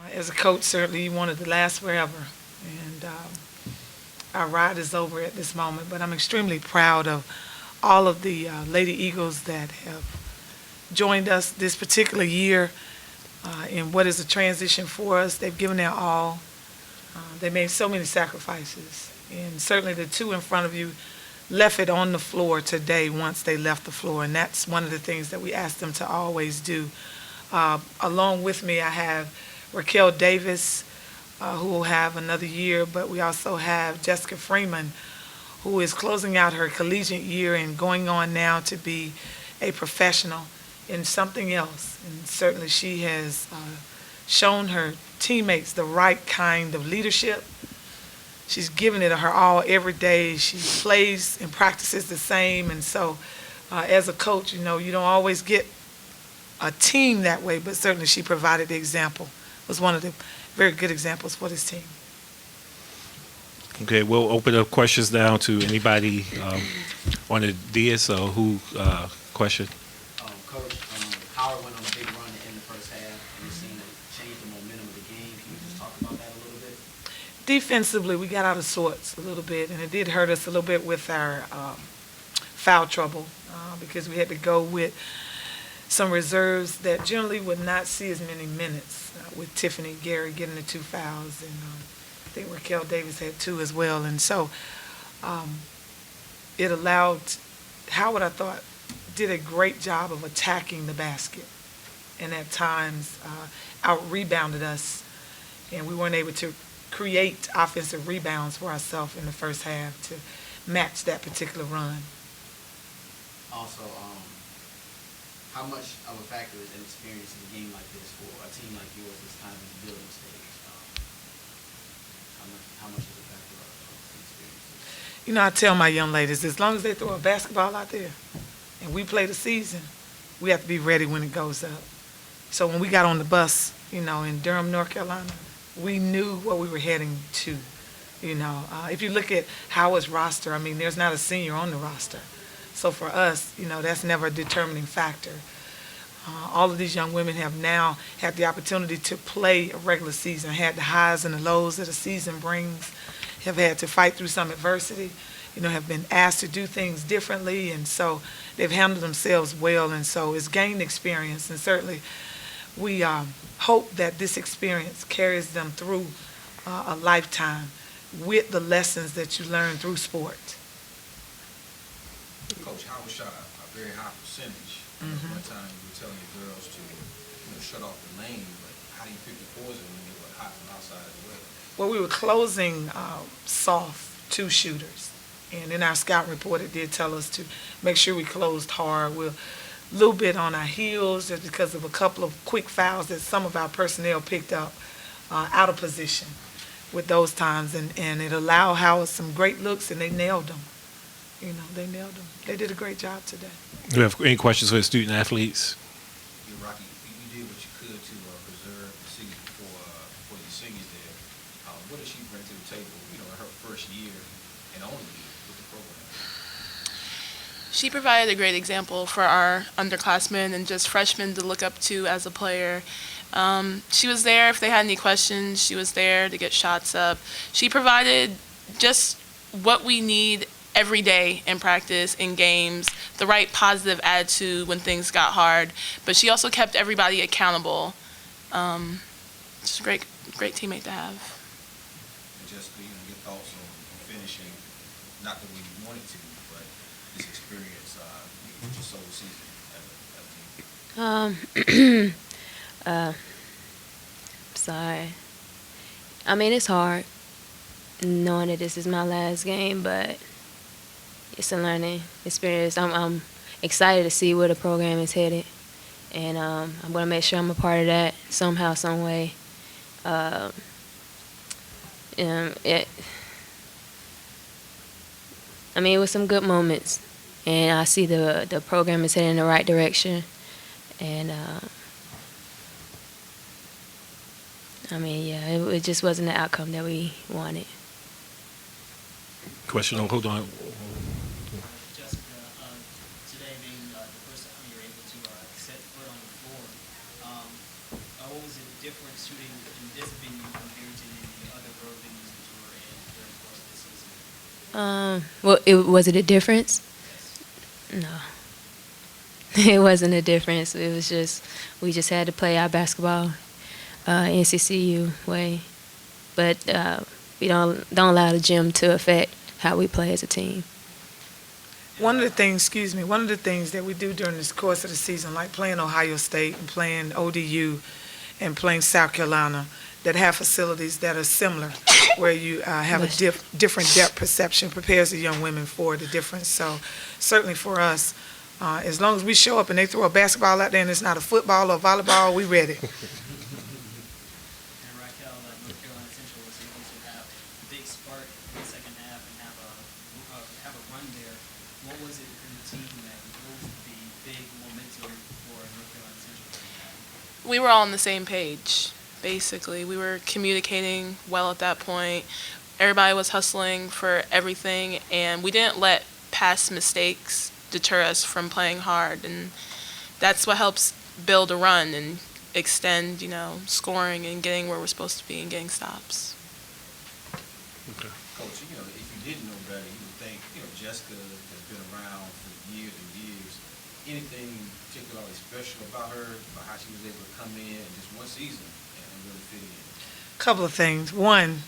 As a coach, certainly you wanted to last forever, and our ride is over at this moment. But I'm extremely proud of all of the Lady Eagles that have joined us this particular year in what is a transition for us. They've given their all. They made so many sacrifices, and certainly the two in front of you left it on the floor today once they left the floor, and that's one of the things that we ask them to always do. Along with me, I have Racquel Davis, who will have another year, but we also have Jessica Freeman, who is closing out her collegiate year and going on now to be a professional in something else. And certainly she has shown her teammates the right kind of leadership. She's giving it her all every day. She plays and practices the same. And so as a coach, you know, you don't always get a team that way, but certainly she provided the example. Was one of the very good examples for this team. Okay, we'll open up questions now to anybody on the DS or who question. Coach, Howard went on a big run in the first half, and it seemed to change the momentum of the game. Can you just talk about that a little bit? Defensively, we got out of sorts a little bit, and it did hurt us a little bit with our foul trouble because we had to go with some reserves that generally would not see as many minutes, with Tiffany Gary getting the 2 fouls, and I think Racquel Davis had 2 as well. And so it allowed Howard, I thought, did a great job of attacking the basket, and at times out-rebounded us, and we weren't able to create offensive rebounds for ourselves in the first half to match that particular run. Also, how much of a factor is inexperience in a game like this for a team like yours that's kind of in the building stage? How much is a factor of experience? You know, I tell my young ladies, as long as they throw a basketball out there and we play the season, we have to be ready when it goes up. So when we got on the bus, you know, in Durham, North Carolina, we knew what we were heading to. You know, if you look at Howard's roster, I mean, there's not a senior on the roster. So for us, you know, that's never a determining factor. All of these young women have now had the opportunity to play a regular season, had the highs and the lows that a season brings, have had to fight through some adversity, you know, have been asked to do things differently, and so they've handled themselves well, and so it's gained experience, and certainly we hope that this experience carries them through a lifetime with the lessons that you learn through sport. Coach Howard shot a very high percentage. One time you were telling your girls to, you know, shut off the lane, but how do you pick the poison when they were hot from outside as well? Well, we were closing soft 2 shooters, and in our scout report it did tell us to make sure we closed hard. We're a little bit on our heels just because of a couple of quick fouls that some of our personnel picked up out of position with those times, and it allowed Howard some great looks, and they nailed them. You know, they nailed them. They did a great job today. Do you have any questions for the student athletes? Yeah, Rocky, you did what you could to preserve the season for your seniors there. What does she bring to the table, you know, in her first year and only year with the program? She provided a great example for our underclassmen and just freshmen to look up to as a player. She was there if they had any questions. She was there to get shots up. She provided just what we need every day in practice, in games, the right positive attitude when things got hard. But she also kept everybody accountable. Just a great teammate to have. And just, you know, your thoughts on finishing, not the way you wanted to, but this experience, just so season as a team. Sorry. I mean, it's hard knowing that this is my last game, but it's a learning experience. I'm excited to see where the program is headed, and I'm going to make sure I'm a part of that somehow, some way. I mean, it was some good moments, and I see the program is heading in the right direction, and I mean, yeah, it just wasn't the outcome that we wanted. Question, hold on. Jessica, today being the first time you're able to set foot on the floor, what was it different shooting in this venue compared to the other road venues that you were in during the course of the season? Well, was it a difference? No. It wasn't a difference. It was just, we just had to play our basketball NCCU way. But we don't allow the gym to affect how we play as a team. One of the things that we do during this course of the season, like playing Ohio State and playing ODU and playing South Carolina, that have facilities that are similar, where you have a different depth perception, prepares the young women for the difference. So certainly for us, as long as we show up and they throw a basketball out there and it's not a football or volleyball, we ready. And Racquel, North Carolina Central was able to have a big spark in the second half and have a run there. What was it in the team that drove the big momentum for North Carolina Central? We were all on the same page, basically. We were communicating well at that point. Everybody was hustling for everything, and we didn't let past mistakes deter us from playing hard. And that's what helps build a run and extend, scoring and getting where we're supposed to be and getting stops. Coach, if you didn't know better, you would think, Jessica has been around for years and years. Anything particularly special about her, about how she was able to come in just one season and really fit in? Couple of things. One,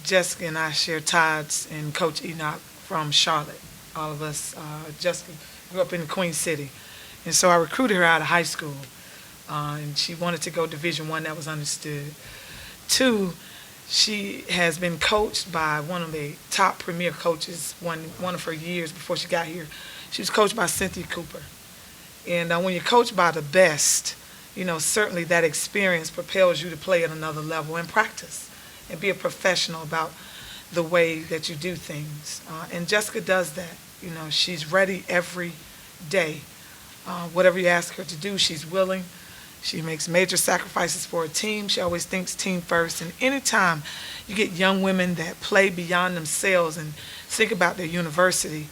Jessica and I share ties, and Coach Enoch from Charlotte. All of us, Jessica grew up in the Queen City. And so I recruited her out of high school. And she wanted to go Division I, that was understood. Two, she has been coached by one of the top premier coaches, one of her years before she got here. She was coached by Cynthia Cooper. And when you're coached by the best, certainly that experience propels you to play at another level and practice and be a professional about the way that you do things. And Jessica does that. She's ready every day. Whatever you ask her to do, she's willing. She makes major sacrifices for a team. She always thinks team first. And anytime you get young women that play beyond themselves and think about their university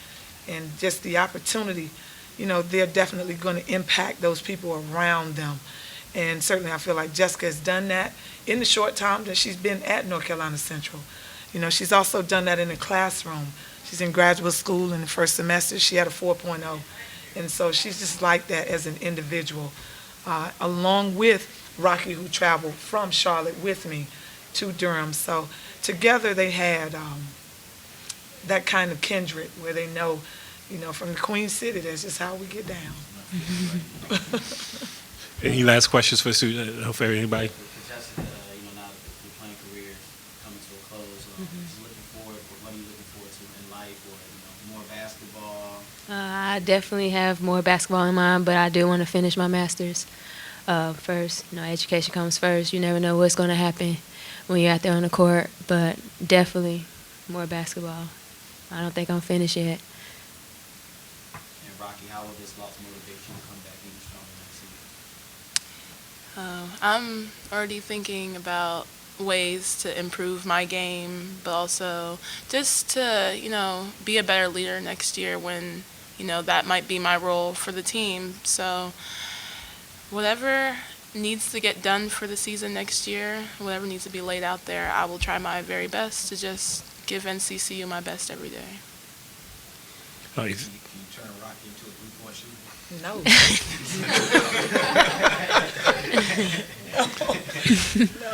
and just the opportunity, they're definitely going to impact those people around them. And certainly I feel like Jessica has done that in the short time that she's been at North Carolina Central. She's also done that in the classroom. She's in graduate school in the first semester. She had a 4.0. And so she's just like that as an individual, along with Rocky, who traveled from Charlotte with me to Durham. So together they had that kind of kindred where they know, from the Queen City, that's just how we get down. Any last questions for anybody? For Jessica, now that your playing career is coming to a close, what are you looking forward to in life, or more basketball? I definitely have more basketball in mind, but I do want to finish my master's first. Education comes first. You never know what's going to happen when you're out there on the court, but definitely more basketball. I don't think I'm finished yet. And Rocky, how will this loss motivate you to come back even stronger next season? I'm already thinking about ways to improve my game, but also just to, be a better leader next year when, that might be my role for the team. So whatever needs to get done for the season next year, whatever needs to be laid out there, I will try my very best to just give NCCU my best every day. Oh, Can you turn Rocky into a three-point shooter? No.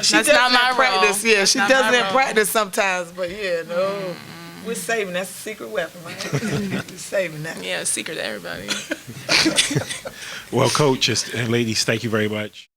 She That's does not my in practice. role. Yeah, That's she not does my it in role. practice sometimes, but no. We're saving. That's a secret weapon, right? We're saving that. Yeah, secret to everybody. Well, coaches and ladies, thank you very much.